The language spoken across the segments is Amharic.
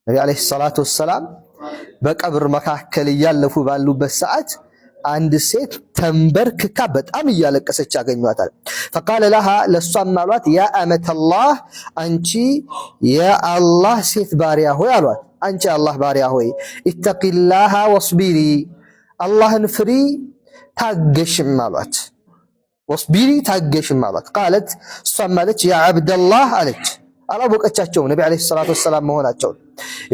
ነቢ ዓለይሂ ሰላቱ ወሰላም በቀብር መካከል እያለፉ ባሉበት ሰዓት አንድ ሴት ተንበርክካ በጣም እያለቀሰች ያገኟታል። ፈቃለ ለሃ ለሷም አሏት ያ አመተላህ አንቺ የአላህ ሴት ባሪያ ሆይ አሏት። አንቺ የአላህ ባሪያ ሆይ ኢተቂላሃ ወስቢሪ አላህን ፍሪ ታገሽም አሏት። ወስቢሪ ታገሽም አሏት። ቃለት እሷም አለች ያ ዐብደላህ አለች። አላወቀቻቸውም ነቢ ዓለይሂ ሰላቱ ወሰላም መሆናቸውን።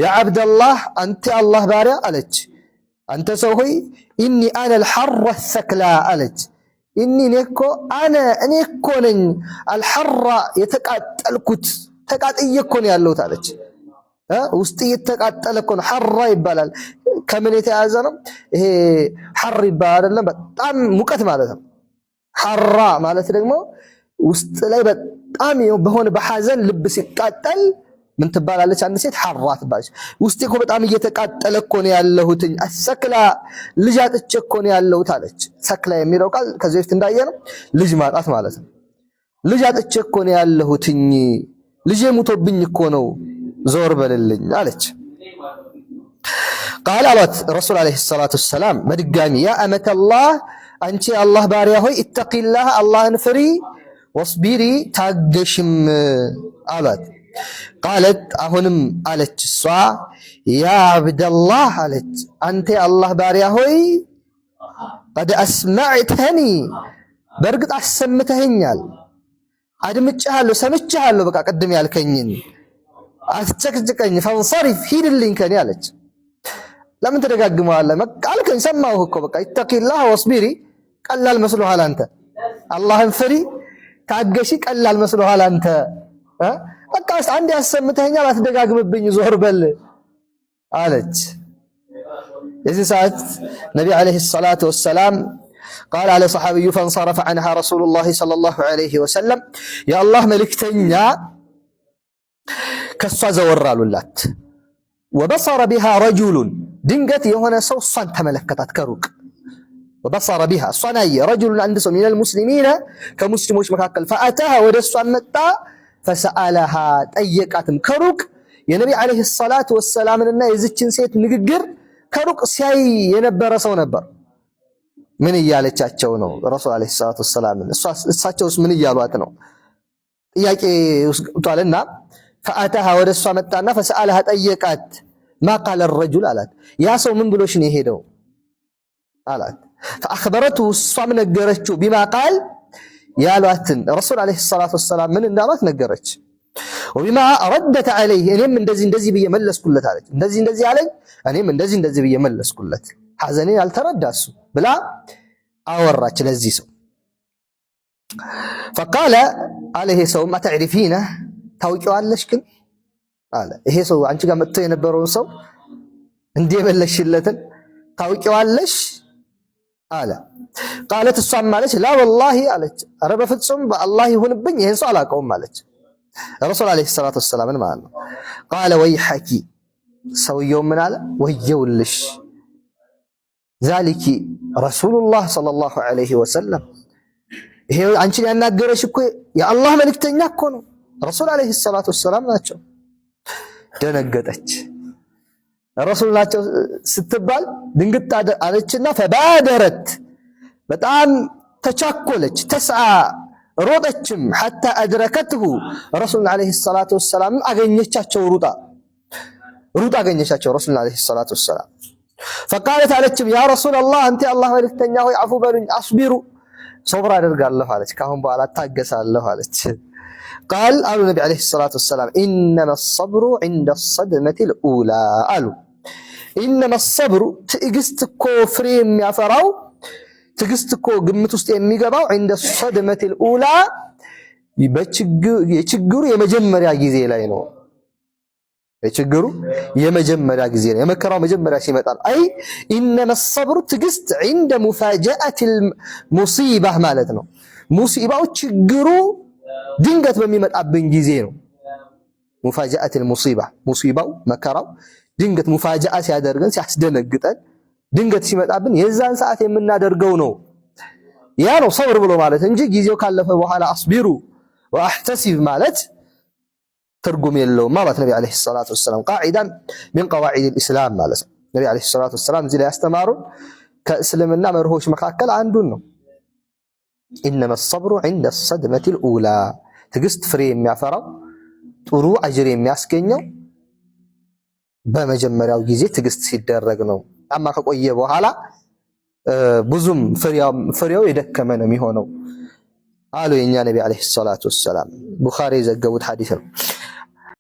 ያ ዐብደላህ አንተ የአላህ ባሪያ አለች አንተ ሰው ሆይ ኢኒ አነ አልሐራ ሰክላ አለች። ኢኒ እኔ እኮ ነኝ አልሐራ የተቃጠልኩት ተቃጥዬ እኮ ነው ያለሁት አለች። ውስጥ እየተቃጠለ እኮ ነው። ሐራ ይባላል። ከምን የተያዘ ነው ይሄ? ሐር ይባላል አይደለም? በጣም ሙቀት ማለት ነው። ሐራ ማለት ደግሞ ውስጥ ላይ በጣም በሆነ በሐዘን ልብ ሲቃጠል ምን ትባላለች? አንድ ሴት ሐራ ትባላለች። ውስጤ እኮ በጣም እየተቃጠለ እኮ ነው ያለሁት። አሰክላ ልጅ አጥቼ እኮ ነው ያለሁት አለች። ሰክላ የሚለው ቃል ከዚህ በፊት እንዳየነው ልጅ ማጣት ማለት ነው። ልጅ አጥቼ እኮ ነው ያለሁት፣ ልጄ ሙቶብኝ እኮ ነው፣ ዞር በልልኝ አለች። ቃል አሏት ረሱል ዓለይሂ ሰላቱ ወሰላም በድጋሚ ያ አመተላህ አንቺ አላህ ባሪያ ሆይ ኢተቂላህ አላህን ፍሪ ወስቢሪ ታገሽም አሏት። ቃለት አሁንም አለች እሷ ያ ዐብደላህ አለች አንተ የአላህ ባሪያ ሆይ ቀድ አስመዕተኒ በእርግጥ አሰምተኸኛል፣ አድምጬሃለሁ፣ ሰምቼሃለሁ። በቃ ቅድም ያልከኝን አስጨቅጭቀኝ፣ ፈንሰሪፍ ሂድልኝ ከኔ አለች። ለምን ተደጋግመዋለህ? አልከኝ ሰማሁህ እኮ በቃ ኢተቂላህ ወስቢሪ ቀላል መስሎሃል አንተ። አላህን ፍሪ ታገሺ ቀላል መስሎሃል አንተ። በቃ አንድ ያሰምተኛል አትደጋግምብኝ ዞር በል አለች። የዚህ ሰዓት ነቢ ዓለይሂ ሰላቱ ወሰላም ቃል አለ ሰሓቢዩ ፈንሰረፈ ዐንሃ ረሱሉላሂ ሰለላሁ ዐለይሂ ወሰለም የአላህ መልእክተኛ ከሷ ዘወር አሉላት። ወበሰረ ቢሃ ረጁሉን ድንገት የሆነ ሰው እሷን ተመለከታት ከሩቅ። ወበሰረ ቢሃ እሷን አየ ረጁሉን አንድ ሰው ሚነል ሙስሊሚነ ከሙስሊሞች መካከል ፈአታሃ ወደ እሷን መጣ ፈሰአለሃ ጠየቃትም ከሩቅ የነቢ ዓለይሂ ሰላቱ ወሰላምንና የዚችን ሴት ንግግር ከሩቅ ሲያይ የነበረ ሰው ነበር። ምን እያለቻቸው ነው ረሱል ዓለይሂ ሰላቱ ወሰላምን? እሳቸውስ ምን እያሏት ነው? ጥያቄ ውስጥ ገብቷልና ፈአታሃ ወደ እሷ መጣና ፈሰአለሃ ጠየቃት። ማ ቃለ ረጁል አላት ያ ሰው ምን ብሎሽ ነው የሄደው አላት። ፈአኽበረቱ እሷም ነገረችው ቢማ ቃል ያሏትን ረሱል ዓለይሂ ሰላቱ ወሰላም ምን እንዳሏት ነገረች። ወቢማ ረደተ ዐለይህ እኔም እንደዚህ ብዬ መለስኩለት አለች። እንደዚህ አለኝ እኔም እንደዚህ ብዬ መለስኩለት፣ ሐዘኔን አልተረዳ እሱ ብላ አወራች ለዚህ ሰው። ፈቃለ አለ ይሄ ሰው አተዕሪፊነ ታውቂዋለሽ ግን አለ ይሄ ሰው አንቺ ጋር መጥቶ የነበረውን ሰው እንዲህ የመለሽለትን ታውቂዋለሽ አለ። ቃለት እሷም አለች ላ ወላሂ አለች ኧረ በፍጹም በአላህ ይሁንብኝ ይሄን ሰው አላውቀውም አለች። ረሱል ዓለይሂ ሰላቱ ወሰላምን ማለት ነው። ቃለ ወይሐኪ ሰውየው ምን አለ ወየውልሽ ዛሊኪ ረሱሉላህ ሰለላሁ ዐለይሂ ወሰለም ይሄ አንቺን ያናገረሽ እኮ የአላህ መልእክተኛ እኮ ነው ረሱል ዓለይሂ ሰላቱ ወሰላም ናቸው። ደነገጠች። ረሱል ናቸው ስትባል ድንግጥ አለችና ፈባደረት በጣም ተቻኮለች፣ ተስዓ ሮጠችም ሐታ አድረከትሁ ረሱል ዓለይሂ ሰላቱ ወሰላም አገኘቻቸው። ሩጣ አገኘቻቸው ረሱል ዓለይሂ ሰላቱ ወሰላም። ፈቃለት አለችም ያ ረሱለላህ አንተ የአላህ መልእክተኛ ሆይ አፉ በሉኝ፣ አስቢሩ ሶብር አደርጋለሁ አለች፣ ካሁን በኋላ ታገሳለሁ አለች። ቃል አሉ ነቢ ዓለይሂ ሰላቱ ወሰላም ኢነማ ሰብሩ ዒንደ ሰድመቲል ኡላ አሉ። ኢነማ ሰብሩ ትዕግስት እኮ ፍሬ የሚያፈራው ትዕግስት እኮ ግምት ውስጥ የሚገባው ዒንደ ሰድመቲል ኡላ የችግሩ የመጀመሪያ ጊዜ ላይ ነው። የችግሩ የመጀመሪያ ጊዜ ነው፣ የመከራው መጀመሪያ ሲመጣ። አይ ኢነማ ሰብሩ ትዕግስት ዒንደ ሙፋጀአቲል ሙሲባ ማለት ነው። ሙሲባው ችግሩ ድንገት በሚመጣብን ጊዜ ነው። ሙፋጀአቲል ሙሲባ ሙሲባው መከራው ድንገት ሙፋጀአ ሲያደርገን ሲያስደነግጠን ድንገት ሲመጣብን የዛን ሰዓት የምናደርገው ነው። ያ ነው ሰብር ብሎ ማለት እንጂ ጊዜው ካለፈ በኋላ አስቢሩ ወአህተሲብ ማለት ትርጉም የለውም ማለት ነቢ ዓለይሂ ሰላቱ ወሰላም ቃዒዳ ሚን ቀዋዒድ ልእስላም ማለት ነው። ነቢ ዓለይሂ ሰላቱ ወሰላም እዚህ ላይ ያስተማሩን ከእስልምና መርሆች መካከል አንዱን ነው። ኢነመ ሰብሩ ዒንደ ሰድመቲ ልኡላ ትዕግስት ፍሬ የሚያፈራው ጥሩ አጅር የሚያስገኘው በመጀመሪያው ጊዜ ትዕግስት ሲደረግ ነው። አማ ከቆየ በኋላ ብዙም ፍሬው የደከመ ነው የሚሆነው አሉ የኛ ነቢ ዓለይሂ ሰላቱ ወሰላም። ቡኻሪ የዘገቡት ሐዲስ ነው።